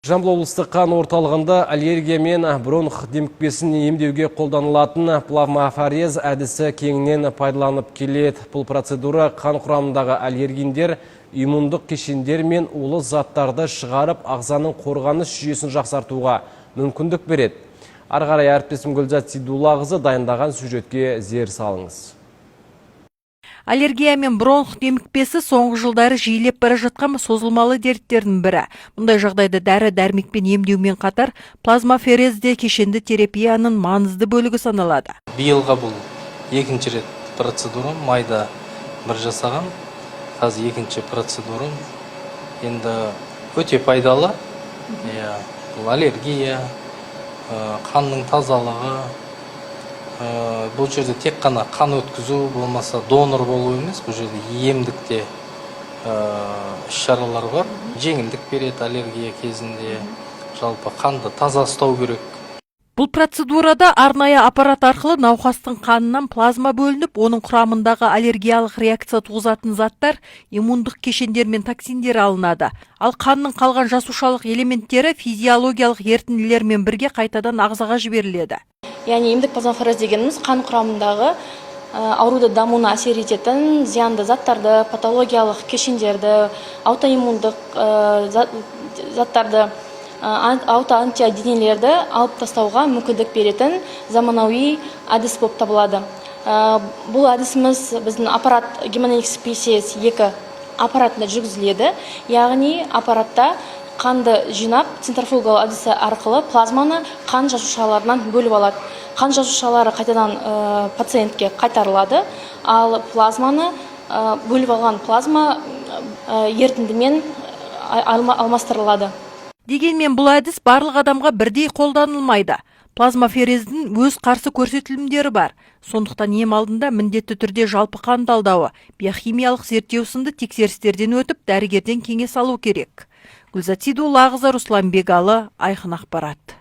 Жамбыл облыстық қан орталығында аллергия мен бронх демікпесін емдеуге қолданылатын плазмафорез әдісі кеңінен пайдаланып келеді. Бұл процедура қан құрамындағы аллергендер, иммундық кешендер мен улы заттарды шығарып, ағзаның қорғаныс жүйесін жақсартуға мүмкіндік береді. Ары қарай әріптесім Гүлзат Сейдуллақызы дайындаған сюжетке зер салыңыз. Аллергия мен бронх демікпесі соңғы жылдары жиілеп бара жатқан созылмалы дерттердің бірі. Мұндай жағдайда дәрі-дәрмекпен емдеумен қатар плазмафорез де кешенді терапияның маңызды бөлігі саналады. Биылға бұл екінші рет процедура, майда бір жасаған, қазір екінші процедура. Енді өте пайдалы. Бұл аллергия, қанның тазалығы. Бұл жерде тек қана қан өткізу, болмаса донор болу емес, бұл жерде емдікте іс-шаралар бар. Жеңілдік береді аллергия кезінде, жалпы қанды таза ұстау керек. Бұл процедурада арнайы аппарат арқылы науқастың қанынан плазма бөлініп, оның құрамындағы аллергиялық реакция туғызатын заттар, иммундық кешендер мен токсиндер алынады. Ал қанның қалған жасушалық элементтері физиологиялық ерітінділермен бірге қайтадан ағзаға жіберіледі. Яғни емдік плазмафорез дегеніміз қан құрамындағы ауруды дамуына әсер ететін зиянды заттарды, патологиялық кешендерді, аутоиммундық заттарды, аутоантиденелерді алып тастауға мүмкіндік беретін заманауи әдіс болып табылады. Бұл әдісіміз біздің аппарат гемодинамикс PCS2 аппаратында жүргізіледі. Яғни аппаратта қанды жинап, центрофугал әдісі арқылы плазманы қан жасушаларынан бөліп алады. Қан жасушалары қайтадан пациентке қайтарылады, ал плазманы бөліп алған плазма ерітіндімен алмастырылады. Дегенмен бұл әдіс барлық адамға бірдей қолданылмайды. Плазмафорездің өз қарсы көрсетілімдері бар. Сондықтан ем алдында міндетті түрде жалпы қан талдауы, биохимиялық зерттеу сынды тексерістерден өтіп, дәрігерден кеңес алу керек. Гүлзат Сейдуллақызы, Руслан Бегалы, Айқын ақпарат.